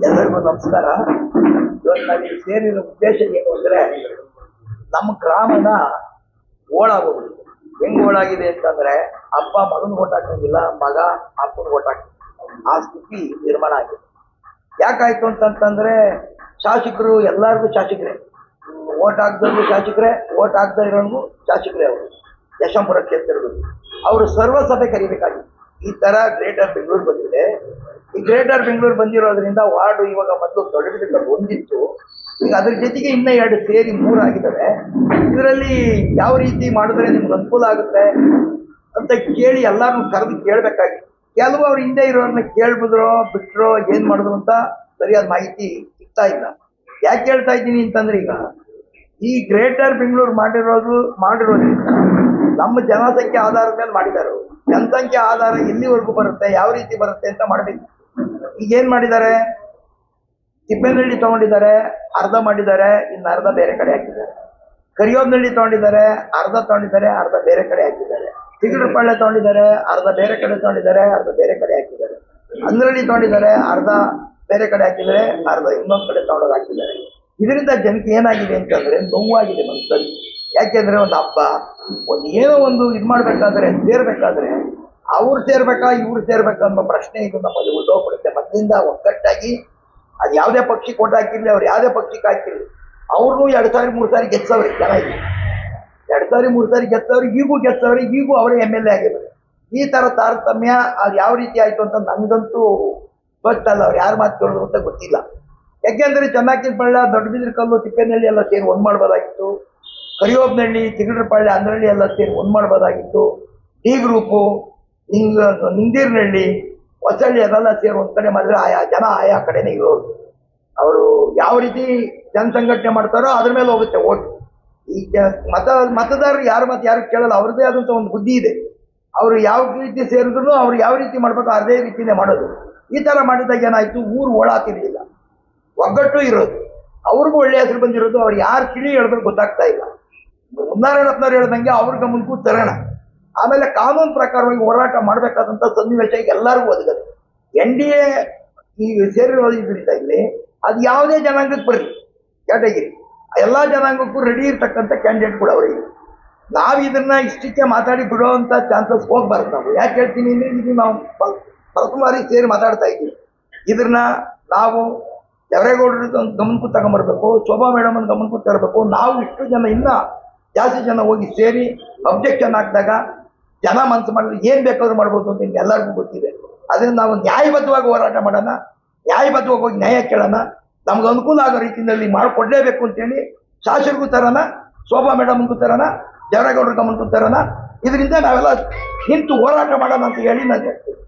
ಎಲ್ಲರಿಗೂ ನಮಸ್ಕಾರ. ಇವತ್ತು ನಾವು ಸೇರಿದ ಉದ್ದೇಶ ಏನು ಅಂದ್ರೆ, ನಮ್ಮ ಗ್ರಾಮನ ಓಳಾಗೋಗಿದೆ. ಹೆಂಗ್ ಓಳಾಗಿದೆ ಅಂತಂದ್ರೆ, ಅಪ್ಪ ಮಗನ್ ಓಟ್ ಹಾಕೋದಿಲ್ಲ, ಮಗ ಅಪ್ಪನ ಓಟ್ ಹಾಕ್ತಿಲ್ಲ. ಆ ಸ್ಥಿತಿ ನಿರ್ಮಾಣ ಆಗಿದೆ. ಯಾಕಾಯ್ತು ಅಂತಂತಂದ್ರೆ, ಶಾಸಕರು ಎಲ್ಲರಿಗೂ ಶಾಸಕರೇ, ಓಟ್ ಹಾಕ್ದವ್ರಿಗೂ ಶಾಸಕರೇ, ಓಟ್ ಹಾಕ್ದ ಇರೋನ್ಗೂ ಶಾಸಕರೇ. ಅವರು ಯಶವಂತಪುರ ಕ್ಷೇತ್ರಗಳು ಅವರು ಸರ್ವಸಭೆ ಕರಿಬೇಕಾಗಿತ್ತು. ಈ ತರ ಗ್ರೇಟರ್ ಬೆಂಗಳೂರು ಬಂದಿದೆ. ಈ ಗ್ರೇಟರ್ ಬೆಂಗಳೂರು ಬಂದಿರೋದ್ರಿಂದ ವಾರ್ಡು ಇವಾಗ ಮೊದಲು ದೊಡ್ಡದಿದ್ದ ಒಂದಿತ್ತು, ಈಗ ಅದ್ರ ಜೊತೆಗೆ ಇನ್ನ 2 ಸೇರಿ 3 ಆಗಿದ್ದಾವೆ. ಇದರಲ್ಲಿ ಯಾವ ರೀತಿ ಮಾಡಿದ್ರೆ ನಿಮ್ಗೆ ಅನುಕೂಲ ಆಗುತ್ತೆ ಅಂತ ಕೇಳಿ ಎಲ್ಲಾರು ಕರೆದು ಕೇಳಬೇಕಾಗಿತ್ತು. ಕೆಲವು ಅವ್ರ ಹಿಂದೆ ಇರೋರನ್ನ ಕೇಳ್ಬಿದ್ರೋ ಬಿಟ್ರೋ ಏನ್ ಮಾಡಿದ್ರು ಅಂತ ಸರಿಯಾದ ಮಾಹಿತಿ ಸಿಗ್ತಾ ಇಲ್ಲ. ಯಾಕೆ ಹೇಳ್ತಾ ಇದ್ದೀನಿ ಅಂತಂದ್ರೆ, ಈಗ ಈ ಗ್ರೇಟರ್ ಬೆಂಗಳೂರು ಮಾಡಿರೋದ್ರಿಂದ ನಮ್ಮ ಜನಸಂಖ್ಯೆ ಆಧಾರದ ಮೇಲೆ ಮಾಡಿದ್ದಾರೆ. ಜನಸಂಖ್ಯೆ ಆಧಾರ ಎಲ್ಲಿವರೆಗೂ ಬರುತ್ತೆ, ಯಾವ ರೀತಿ ಬರುತ್ತೆ ಅಂತ ಮಾಡ್ಬೇಕು. ಈಗ ಏನ್ ಮಾಡಿದ್ದಾರೆ, ತಿಪ್ಪೇನಹಳ್ಳಿ ತಗೊಂಡಿದ್ದಾರೆ, ಅರ್ಧ ಮಾಡಿದ್ದಾರೆ, ಇನ್ನು ಅರ್ಧ ಬೇರೆ ಕಡೆ ಹಾಕಿದ್ದಾರೆ. ಕರಿಯೋಬನಹಳ್ಳಿ ತಗೊಂಡಿದ್ದಾರೆ, ಅರ್ಧ ತಗೊಂಡಿದ್ದಾರೆ, ಅರ್ಧ ಬೇರೆ ಕಡೆ ಹಾಕಿದ್ದಾರೆ. ತಿಗಡಪಾಳ್ಯ ತಗೊಂಡಿದ್ದಾರೆ, ಅರ್ಧ ಬೇರೆ ಕಡೆ ತಗೊಂಡಿದ್ದಾರೆ, ಅರ್ಧ ಬೇರೆ ಕಡೆ ಹಾಕಿದ್ದಾರೆ. ಅಂದ್ರಳ್ಳಿ ತಗೊಂಡಿದ್ದಾರೆ, ಅರ್ಧ ಬೇರೆ ಕಡೆ ಹಾಕಿದ್ದಾರೆ, ಅರ್ಧ ಇನ್ನೊಂದು ಕಡೆ ತಗೊಂಡೋಗಿ ಹಾಕಿದ್ದಾರೆ. ಇದರಿಂದ ಜನಕ್ಕೆ ಏನಾಗಿದೆ ಅಂತಂದ್ರೆ ನೋವಾಗಿದೆ ಮನಸ್ಸಲ್ಲಿ. ಯಾಕೆಂದ್ರೆ ಒಂದು ಹಬ್ಬ, ಏನೋ ಒಂದು ಮಾಡ್ಬೇಕಾದ್ರೆ ಸೇರ್ಬೇಕಾದ್ರೆ ಅವ್ರು ಸೇರ್ಬೇಕಾ ಇವ್ರು ಸೇರ್ಬೇಕಾ ಅನ್ನೋ ಪ್ರಶ್ನೆ ಇದು ನಮ್ಮಲ್ಲಿ ಉಳ್ದೋಗ್ಬಿಡುತ್ತೆ. ಮೊದಲಿಂದ ಒಗ್ಗಟ್ಟಾಗಿ ಅದು ಯಾವುದೇ ಪಕ್ಷಕ್ಕೆ ಓಟ್ ಹಾಕಿರ್ಲಿ, ಅವ್ರು ಯಾವುದೇ ಪಕ್ಷಕ್ಕೆ ಹಾಕಿರ್ಲಿ, ಅವ್ರನ್ನೂ 2 ಸಾರಿ 3 ಸಾರಿ ಗೆದ್ಸವ್ರಿ ಜನ. ಇದೆ 2 ಸಾರಿ 3 ಸಾರಿ ಗೆದ್ದವ್ರಿಗೆ, ಈಗೂ ಗೆದ್ದವ್ರಿಗೆ, ಈಗೂ ಅವರೇ MLA ಆಗಿದ್ದಾರೆ. ಈ ತರ ತಾರತಮ್ಯ ಅದು ಯಾವ ರೀತಿ ಆಯ್ತು ಅಂತ ನಂಗಂತೂ ಗೊತ್ತಲ್ಲ. ಅವ್ರು ಯಾರು ಮಾತು ಕೇಳಿದ್ರು ಅಂತ ಗೊತ್ತಿಲ್ಲ. ಯಾಕೆಂದ್ರೆ ಚನ್ನಾಕಿನಪಳ್ಳ, ದೊಡ್ಡಬಿದ್ರಕಲ್ಲು, ತಿಪ್ಪೇನಹಳ್ಳಿ ಎಲ್ಲ ಸೇರಿ ಒಂದ್ ಮಾಡ್ಬೋದಾಗಿತ್ತು. ಕರಿಯೋಬನಹಳ್ಳಿ, ತಿಗಡಪಾಳ್ಯ, ಅಂದ್ರಳ್ಳಿ ಎಲ್ಲ ಸೇರಿ ಒಂದ್ ಮಾಡ್ಬೋದಾಗಿತ್ತು. ಡಿ ಗ್ರೂಪು, ನಿಂಗೀರ್ನಹಳ್ಳಿ, ಹೊಸಳ್ಳಿ ಅದೆಲ್ಲ ಸೇರಿ ಒಂದ್ ಕಡೆ ಮಾಡಿದ್ರೆ ಆಯಾ ಜನ ಆಯಾ ಕಡೆನೇ ಇರೋರು. ಅವರು ಯಾವ ರೀತಿ ಜನಸಂಘಟನೆ ಮಾಡ್ತಾರೋ ಅದ್ರ ಮೇಲೆ ಹೋಗುತ್ತೆ ಓಟ್. ಈ ಮತದಾರರು ಯಾರು ಯಾರು ಕೇಳಲ್ಲ, ಅವ್ರದ್ದೇ ಆದಂತ ಒಂದು ಬುದ್ಧಿ ಇದೆ. ಅವರು ಯಾವ ರೀತಿ ಸೇರಿದ್ರು ಅವ್ರು ಯಾವ ರೀತಿ ಮಾಡ್ಬೇಕು ಅದೇ ರೀತಿನೇ ಮಾಡೋದು. ಈ ತರ ಮಾಡಿದಾಗ ಏನಾಯ್ತು, ಊರು ಓಡಾತಿರ್ಲಿಲ್ಲ, ಒಗ್ಗಟ್ಟು ಇರೋದು, ಅವ್ರಿಗೂ ಒಳ್ಳೆ ಹೆಸರು ಬಂದಿರೋದು. ಅವ್ರು ಯಾರು ಕಿಳಿ ಹೇಳಿದ್ರು ಗೊತ್ತಾಗ್ತಾ ಇಲ್ಲ. ಮುನ್ನಾರಾಯಣಪ್ಪನವ್ರು ಹೇಳ್ದಂಗೆ ಅವ್ರ ಗಮನಕ್ಕೂ ತರೋಣ. ಆಮೇಲೆ ಕಾನೂನು ಪ್ರಕಾರವಾಗಿ ಹೋರಾಟ ಮಾಡಬೇಕಾದಂತ ಸನ್ನಿವೇಶ ಎಲ್ಲರಿಗೂ ಒದಗದೆ. NDA ಈ ಸೇರಿರೋದ್ರಿಂದ ಇಲ್ಲಿ ಅದು ಯಾವುದೇ ಜನಾಂಗಕ್ಕೆ ಬರಲಿ, ಕ್ಯಾಟಗಿರಿ ಎಲ್ಲಾ ಜನಾಂಗಕ್ಕೂ ರೆಡಿ ಇರ್ತಕ್ಕಂಥ ಕ್ಯಾಂಡಿಡೇಟ್ ಕೂಡ ಅವರಿಗೆ. ನಾವು ಇದನ್ನ ಇಷ್ಟಕ್ಕೆ ಮಾತಾಡಿ ಬಿಡುವಂತ ಚಾನ್ಸಸ್ ಹೋಗ್ಬಾರ್ದು. ನಾವು ಯಾಕೆ ಹೇಳ್ತೀನಿ ಅಂದ್ರೆ, ಇದು ನಾವು ಪ್ರಥಮವಾಗಿ ಸೇರಿ ಮಾತಾಡ್ತಾ ಇದ್ದೀವಿ. ಇದನ್ನ ನಾವು ದೇವರೇಗೌಡರ ಗಮನಕ್ಕೂ ತಗೊಂಬರ್ಬೇಕು, ಶೋಭಾ ಮೇಡಮ್ ಗಮನಕ್ಕೂ ತರಬೇಕು. ನಾವು ಇಷ್ಟು ಜನ ಇನ್ನ ಜಾಸ್ತಿ ಜನ ಹೋಗಿ ಸೇರಿ ಅಬ್ಜೆಕ್ಷನ್ ಹಾಕಿದಾಗ ಜನ ಮನಸ್ಸು ಮಾಡಿದ್ರೆ ಏನ್ ಬೇಕಾದ್ರೂ ಮಾಡ್ಬೋದು ಅಂತ ಎಲ್ಲರಿಗೂ ಗೊತ್ತಿದೆ. ಅದರಿಂದ ನಾವು ನ್ಯಾಯಬದ್ಧವಾಗಿ ಹೋರಾಟ ಮಾಡೋಣ, ನ್ಯಾಯಬದ್ಧವಾಗಿ ಹೋಗಿ ನ್ಯಾಯ ಕೇಳೋಣ. ನಮ್ಗೆ ಅನುಕೂಲ ಆಗೋ ರೀತಿಯಲ್ಲಿ ಮಾಡಿಕೊಡ್ಲೇಬೇಕು ಅಂತೇಳಿ ಶಾಸಕರಿಗೂ ತರೋಣ, ಶೋಭಾ ಮೇಡಮ್ಗೂ ತರೋಣ, ದೇವರೇಗೌಡರ ಗಮನಕ್ಕೂ ತರೋಣ. ಇದರಿಂದ ನಾವೆಲ್ಲ ನಿಂತು ಹೋರಾಟ ಮಾಡೋಣ ಅಂತ ಹೇಳಿ ನಾನು ಹೇಳ್ತೀನಿ.